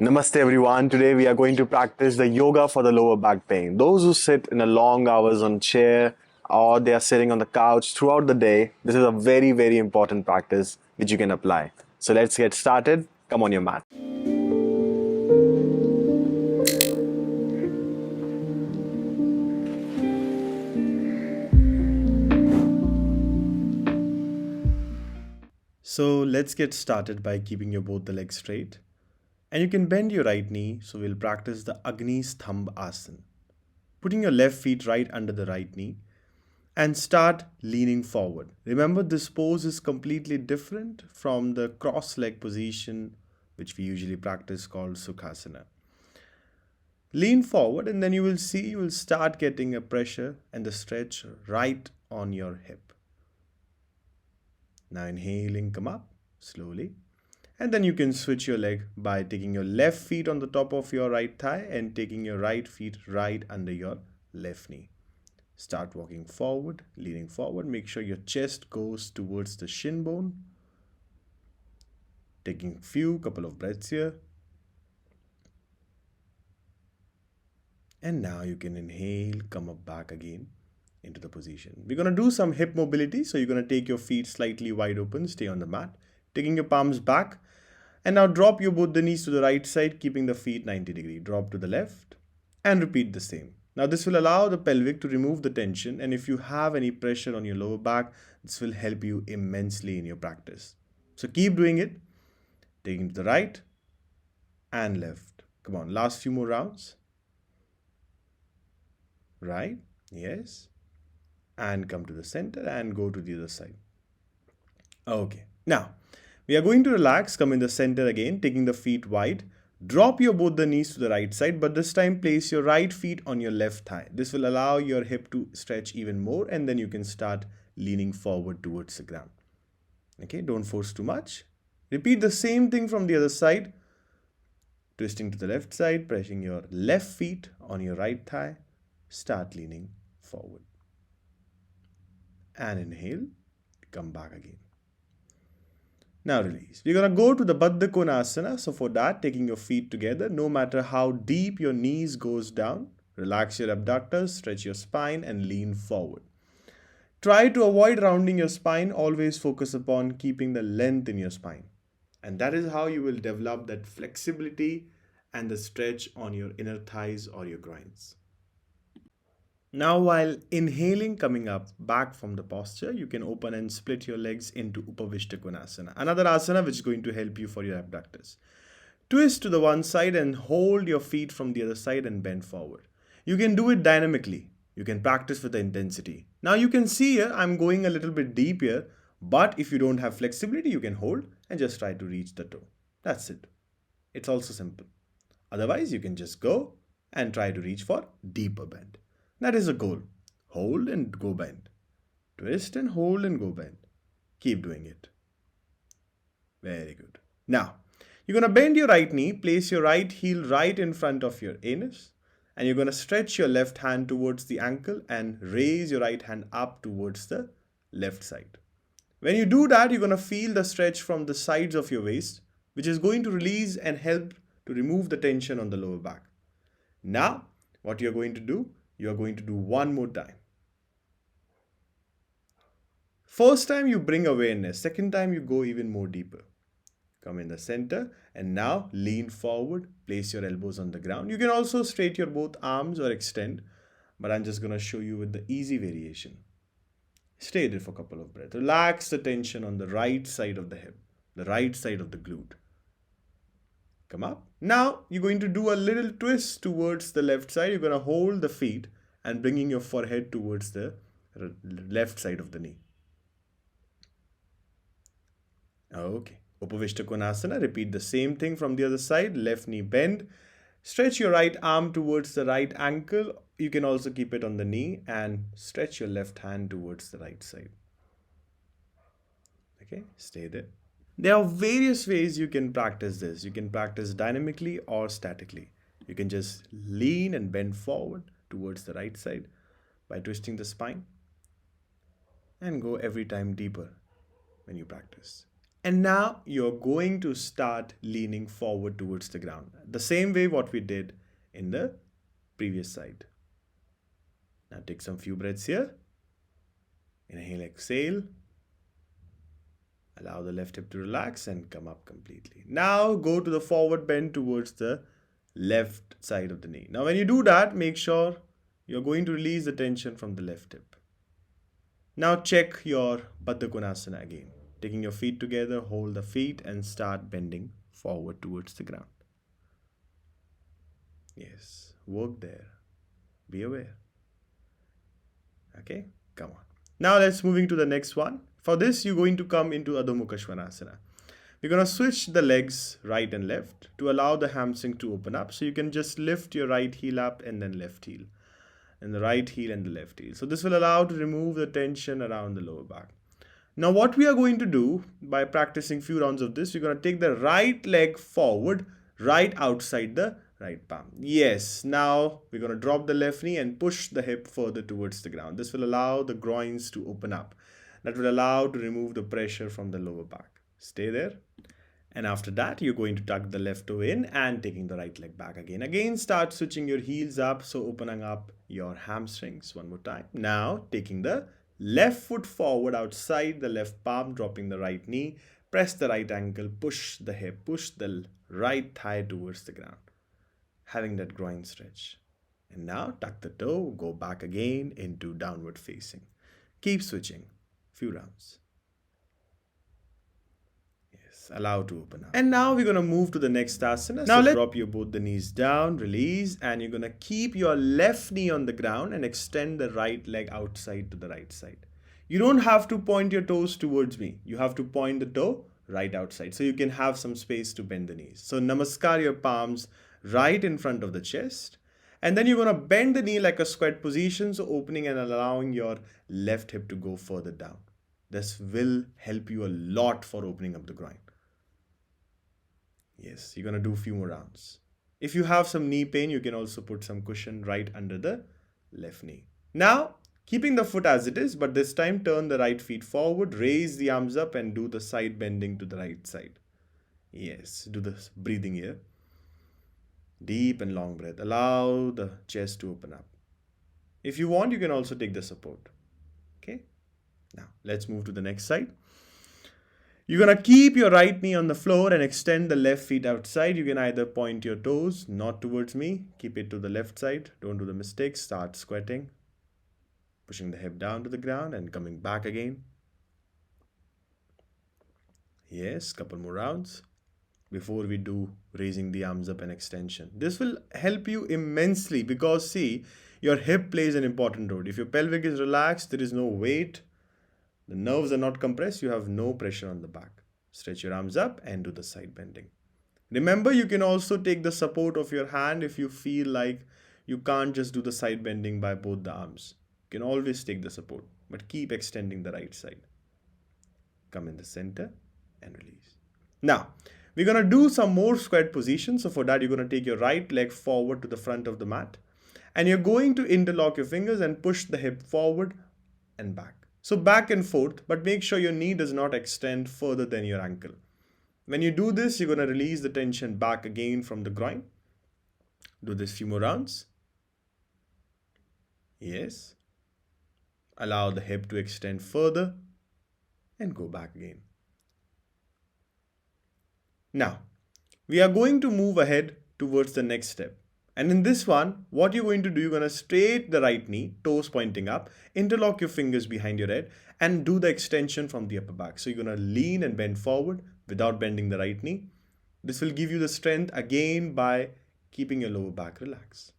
Namaste everyone. Today we are going to practice the yoga for the lower back pain. Those who sit in a long hours on chair or they are sitting on the couch throughout the day, this is a very important practice which you can apply. So let's get started. Come on your mat. So let's get started by keeping your both the legs straight. And you can bend your right knee, so we'll practice the Agni Stambh Asana. Putting your left feet right under the right knee and start leaning forward. Remember, this pose is completely different from the cross leg position which we usually practice called Sukhasana. Lean forward and then you will see you will start getting a pressure and the stretch right on your hip. Now inhaling, come up slowly. And then you can switch your leg by taking your left feet on the top of your right thigh and taking your right feet right under your left knee. Start walking forward, leaning forward. Make sure your chest goes towards the shin bone. Taking couple of breaths here. And now you can inhale, come up back again into the position. We're going to do some hip mobility. So you're going to take your feet slightly wide open, stay on the mat. Taking your palms back. And now drop your both the knees to the right side, keeping the feet 90 degree. Drop to the left and repeat the same. Now this will allow the pelvic to remove the tension, and if you have any pressure on your lower back, this will help you immensely in your practice. So keep doing it. Taking to the right and left. Come on, last few more rounds. Right, yes. And come to the center and go to the other side. Okay, now we are going to relax, come in the center again, taking the feet wide. Drop your both the knees to the right side, but this time place your right feet on your left thigh. This will allow your hip to stretch even more, and then you can start leaning forward towards the ground. Okay, don't force too much. Repeat the same thing from the other side. Twisting to the left side, pressing your left feet on your right thigh. Start leaning forward. And inhale, come back again. Now release. We're going to go to the Baddha Konasana. So for that, taking your feet together, no matter how deep your knees goes down, relax your abductors, stretch your spine and lean forward. Try to avoid rounding your spine. Always focus upon keeping the length in your spine. And that is how you will develop that flexibility and the stretch on your inner thighs or your groins. Now while inhaling, coming up back from the posture, you can open and split your legs into Upavishta Konasana. Another asana which is going to help you for your abductors. Twist to the one side and hold your feet from the other side and bend forward. You can do it dynamically. You can practice with the intensity. Now you can see here, I'm going a little bit deep here, but if you don't have flexibility, you can hold and just try to reach the toe. That's it. It's also simple. Otherwise, you can just go and try to reach for deeper bend. That is a goal. Hold and go bend. Twist and hold and go bend. Keep doing it. Very good. Now, you're going to bend your right knee, place your right heel right in front of your anus, and you're going to stretch your left hand towards the ankle and raise your right hand up towards the left side. When you do that, you're going to feel the stretch from the sides of your waist, which is going to release and help to remove the tension on the lower back. Now, what you're going to do, you are going to do one more time. First time you bring awareness, second time you go even more deeper. Come in the center and now lean forward, place your elbows on the ground. You can also straight your both arms or extend, but I'm just going to show you with the easy variation. Stay there for a couple of breaths. Relax the tension on the right side of the hip, the right side of the glute. Come up. Now you're going to do a little twist towards the left side. You're going to hold the feet and bringing your forehead towards the left side of the knee. Okay. Upavishta Konasana. Repeat the same thing from the other side. Left knee bend. Stretch your right arm towards the right ankle. You can also keep it on the knee and stretch your left hand towards the right side. Okay. Stay there. There are various ways you can practice this. You can practice dynamically or statically. You can just lean and bend forward towards the right side by twisting the spine and go every time deeper when you practice. And now you're going to start leaning forward towards the ground. The same way what we did in the previous side. Now take some few breaths here. Inhale, exhale. Allow the left hip to relax and come up completely. Now go to the forward bend towards the left side of the knee. Now when you do that, make sure you're going to release the tension from the left hip. Now check your Baddha Konasana again. Taking your feet together, hold the feet and start bending forward towards the ground. Yes, work there. Be aware. Okay, come on. Now let's moving to the next one. For this, you're going to come into Adho Mukha Svanasana. We're going to switch the legs right and left to allow the hamstring to open up. So you can just lift your right heel up and then left heel. And the right heel and the left heel. So this will allow to remove the tension around the lower back. Now what we are going to do by practicing few rounds of this, we're going to take the right leg forward, right outside the right palm. Yes, now we're going to drop the left knee and push the hip further towards the ground. This will allow the groins to open up. That will allow to remove the pressure from the lower back. Stay there. And after that, you're going to tuck the left toe in and taking the right leg back again. Again, start switching your heels up, so opening up your hamstrings one more time. Now, taking the left foot forward outside the left palm, dropping the right knee, press the right ankle, push the hip, push the right thigh towards the ground. Having that groin stretch. And now, tuck the toe, go back again into downward facing. Keep switching. Few rounds. Allow to open up. And now we're going to move to the next asana. Now drop your both the knees down, release, and you're going to keep your left knee on the ground and extend the right leg outside to the right side. You don't have to point your toes towards me. You have to point the toe right outside so you can have some space to bend the knees. So namaskar your palms right in front of the chest. And then you're going to bend the knee like a squat position, so opening and allowing your left hip to go further down. This will help you a lot for opening up the groin. Yes, you're going to do a few more rounds. If you have some knee pain, you can also put some cushion right under the left knee. Now, keeping the foot as it is, but this time turn the right feet forward, raise the arms up and do the side bending to the right side. Yes, do this breathing here. Deep and long breath. Allow the chest to open up. If you want, you can also take the support. Okay. Now, let's move to the next side. You're going to keep your right knee on the floor and extend the left feet outside. You can either point your toes, not towards me. Keep it to the left side. Don't do the mistake. Start squatting. Pushing the hip down to the ground and coming back again. Yes, couple more rounds before we do raising the arms up and extension. This will help you immensely because see, your hip plays an important role. If your pelvic is relaxed, there is no weight. The nerves are not compressed, you have no pressure on the back. Stretch your arms up and do the side bending. Remember, you can also take the support of your hand if you feel like you can't just do the side bending by both the arms. You can always take the support, but keep extending the right side. Come in the center and release. Now, we're going to do some more squat positions. So for that, you're going to take your right leg forward to the front of the mat. And you're going to interlock your fingers and push the hip forward and back. So back and forth, but make sure your knee does not extend further than your ankle. When you do this, you're going to release the tension back again from the groin. Do this few more rounds. Yes. Allow the hip to extend further and go back again. Now, we are going to move ahead towards the next step. And in this one, what you're going to do, you're going to straight the right knee, toes pointing up, interlock your fingers behind your head and do the extension from the upper back. So you're going to lean and bend forward without bending the right knee. This will give you the strength again by keeping your lower back relaxed.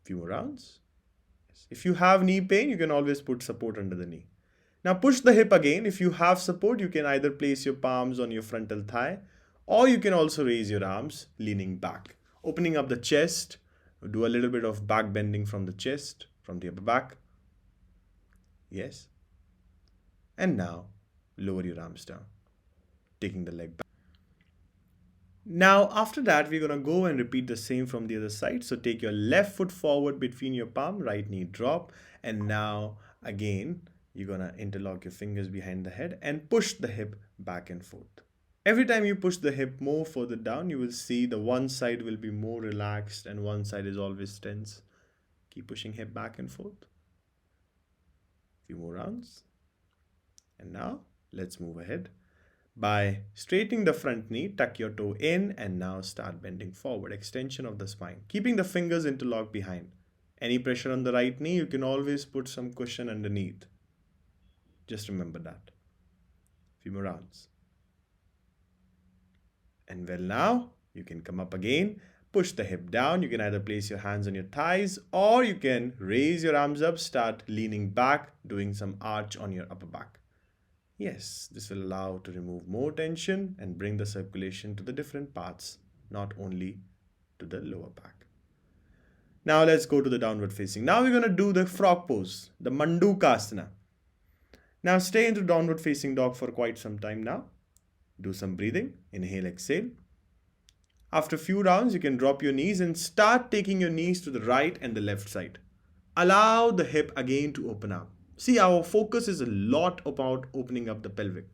Few more rounds. If you have knee pain, you can always put support under the knee. Now push the hip again. If you have support, you can either place your palms on your frontal thigh or you can also raise your arms leaning back. Opening up the chest, do a little bit of back bending from the chest, from the upper back. Yes. And now, lower your arms down, taking the leg back. Now, after that, we're going to go and repeat the same from the other side. So take your left foot forward between your palm, right knee drop. And now, again, you're going to interlock your fingers behind the head and push the hip back and forth. Every time you push the hip more further down, you will see the one side will be more relaxed and one side is always tense. Keep pushing hip back and forth. Few more rounds. And now let's move ahead. By straightening the front knee, tuck your toe in and now start bending forward. Extension of the spine. Keeping the fingers interlocked behind. Any pressure on the right knee, you can always put some cushion underneath. Just remember that. Few more rounds. And well, now you can come up again. Push the hip down. You can either place your hands on your thighs or you can raise your arms up, start leaning back, doing some arch on your upper back. Yes, this will allow to remove more tension and bring the circulation to the different parts, not only to the lower back. Now let's go to the downward facing. Now we're going to do the frog pose, the Mandukasana. Now stay into downward facing dog for quite some time now. Do some breathing. Inhale, exhale. After a few rounds, you can drop your knees and start taking your knees to the right and the left side. Allow the hip again to open up. See, our focus is a lot about opening up the pelvic.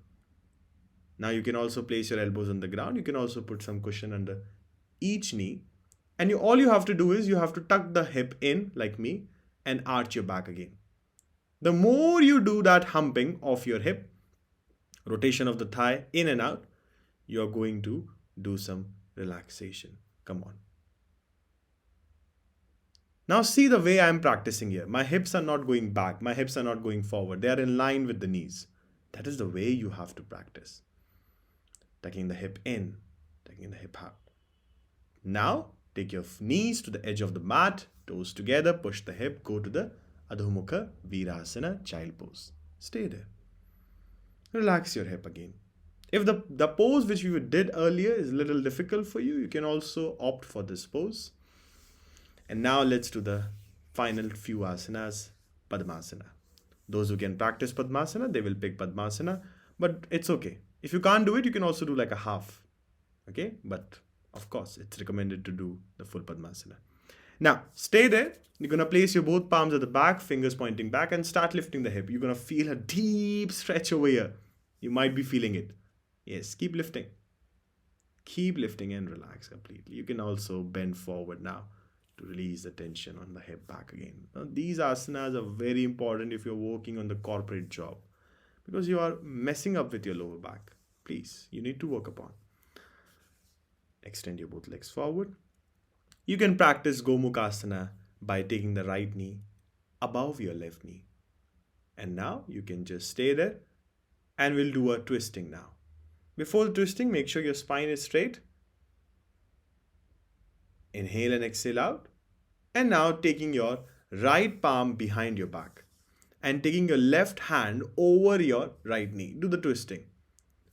Now you can also place your elbows on the ground. You can also put some cushion under each knee. And all you have to do is you have to tuck the hip in like me and arch your back again. The more you do that humping of your hip, rotation of the thigh in and out, you are going to do some relaxation. Come on. Now see the way I am practicing here. My hips are not going back. My hips are not going forward. They are in line with the knees. That is the way you have to practice. Tucking the hip in, tucking the hip out. Now take your knees to the edge of the mat, toes together, push the hip, go to the Adho Mukha Virasana, child pose. Stay there. Relax your hip again. If the pose which you did earlier is a little difficult for you, you can also opt for this pose. And now let's do the final few asanas, Padmasana. Those who can practice Padmasana, they will pick Padmasana, but it's okay. If you can't do it, you can also do like a half. Okay, but of course, it's recommended to do the full Padmasana. Now, stay there. You're going to place your both palms at the back, fingers pointing back, and start lifting the hip. You're going to feel a deep stretch over here. You might be feeling it. Yes, keep lifting. Keep lifting and relax completely. You can also bend forward now to release the tension on the hip back again. Now, these asanas are very important if you're working on the corporate job because you are messing up with your lower back. Please, you need to work upon. Extend your both legs forward. You can practice Gomukhasana by taking the right knee above your left knee. And now you can just stay there and we'll do a twisting now. Before twisting, make sure your spine is straight. Inhale and exhale out. And now taking your right palm behind your back and taking your left hand over your right knee. Do the twisting.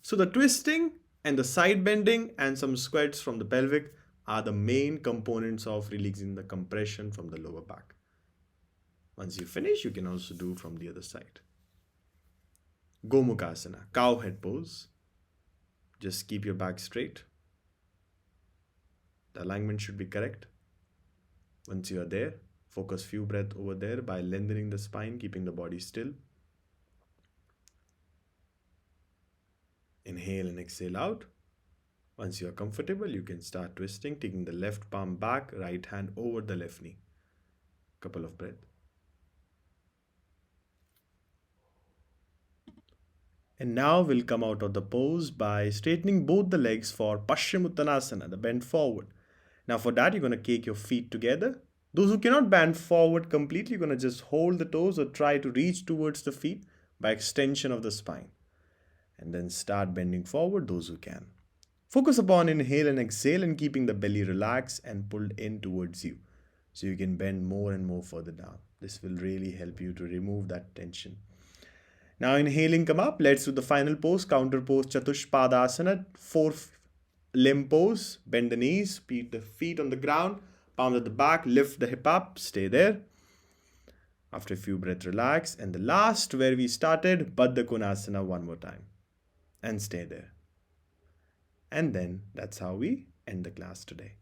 So the twisting and the side bending and some squats from the pelvic are the main components of releasing the compression from the lower back. Once you finish, you can also do from the other side. Gomukhasana, cow head pose. Just keep your back straight. The alignment should be correct. Once you are there, focus few breaths over there by lengthening the spine, keeping the body still. Inhale and exhale out. Once you are comfortable, you can start twisting, taking the left palm back, right hand over the left knee. Couple of breaths. And now we'll come out of the pose by straightening both the legs for Paschimottanasana, the bend forward. Now for that, you're going to take your feet together. Those who cannot bend forward completely, you're going to just hold the toes or try to reach towards the feet by extension of the spine. And then start bending forward, those who can. Focus upon inhale and exhale and keeping the belly relaxed and pulled in towards you. So you can bend more and more further down. This will really help you to remove that tension. Now inhaling, come up. Let's do the final pose, counter pose, Chatushpadasana, 4 limb pose. Bend the knees, beat the feet on the ground, palms at the back, lift the hip up, stay there. After a few breaths, relax. And the last where we started, Baddha Konasana one more time. And stay there. And then that's how we end the class today.